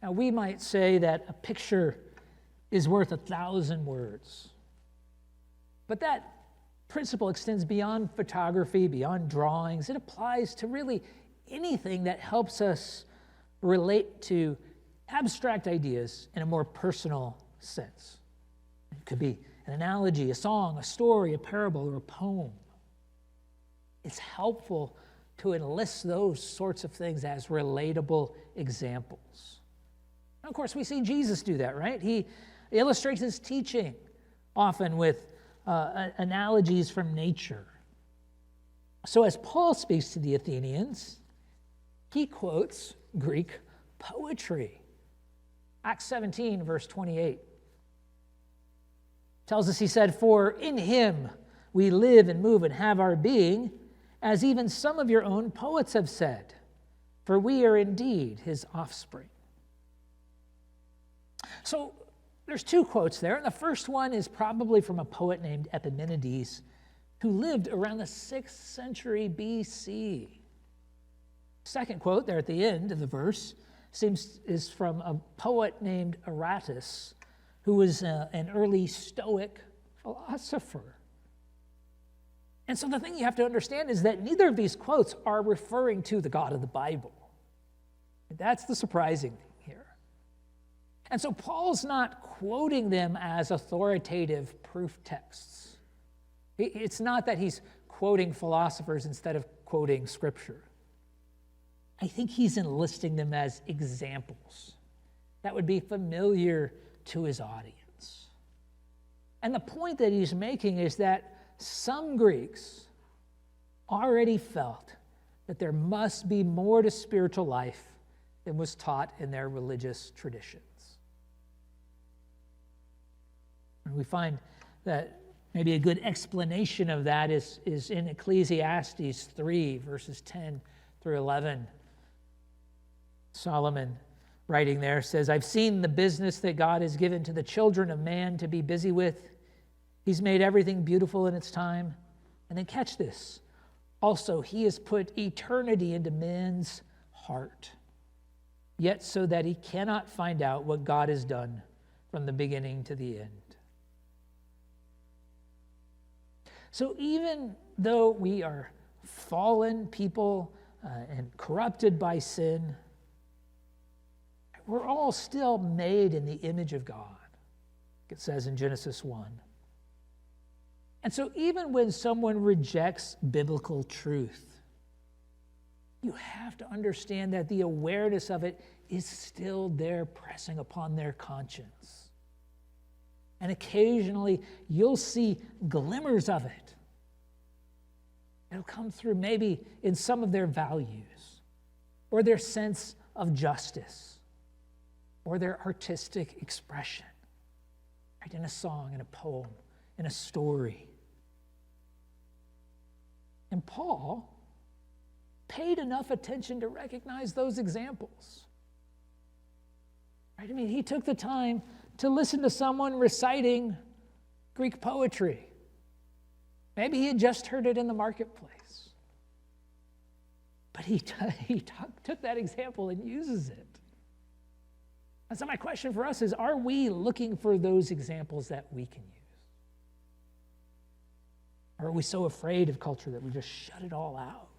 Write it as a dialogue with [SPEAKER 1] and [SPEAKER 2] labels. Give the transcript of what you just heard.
[SPEAKER 1] Now, we might say that a picture is worth 1,000 words. But that principle extends beyond photography, beyond drawings. It applies to really anything that helps us relate to abstract ideas in a more personal sense. It could be an analogy, a song, a story, a parable, or a poem. It's helpful to enlist those sorts of things as relatable examples. And of course, we see Jesus do that, right? He illustrates his teaching often with analogies from nature. So as Paul speaks to the Athenians, he quotes Greek poetry. Acts 17, verse 28 tells us, he said, "For in him we live and move and have our being, as even some of your own poets have said, for we are indeed his offspring." So there's two quotes there, and the first one is probably from a poet named Epimenides, who lived around the 6th century BC. Second quote there at the end of the verse is from a poet named Aratus, who was an early Stoic philosopher. And so the thing you have to understand is that neither of these quotes are referring to the God of the Bible. That's the surprising thing here. And so Paul's not quoting them as authoritative proof texts. It's not that he's quoting philosophers instead of quoting Scripture. I think he's enlisting them as examples that would be familiar to his audience. And the point that he's making is that some Greeks already felt that there must be more to spiritual life than was taught in their religious traditions. And we find that maybe a good explanation of that is in Ecclesiastes 3, verses 10 through 11. Solomon, writing there, says, "I've seen the business that God has given to the children of man to be busy with. He's made everything beautiful in its time." And then catch this. "Also, he has put eternity into man's heart, yet so that he cannot find out what God has done from the beginning to the end." So even though we are fallen people and corrupted by sin, we're all still made in the image of God, it says in Genesis 1. And so even when someone rejects biblical truth, you have to understand that the awareness of it is still there, pressing upon their conscience. And occasionally you'll see glimmers of it. It'll come through maybe in some of their values, or their sense of justice, or their artistic expression, right? In a song, in a poem, in a story. And Paul paid enough attention to recognize those examples. Right? I mean, he took the time to listen to someone reciting Greek poetry. Maybe he had just heard it in the marketplace. But he took that example and uses it. And so my question for us is, are we looking for those examples that we can use? Or are we so afraid of culture that we just shut it all out?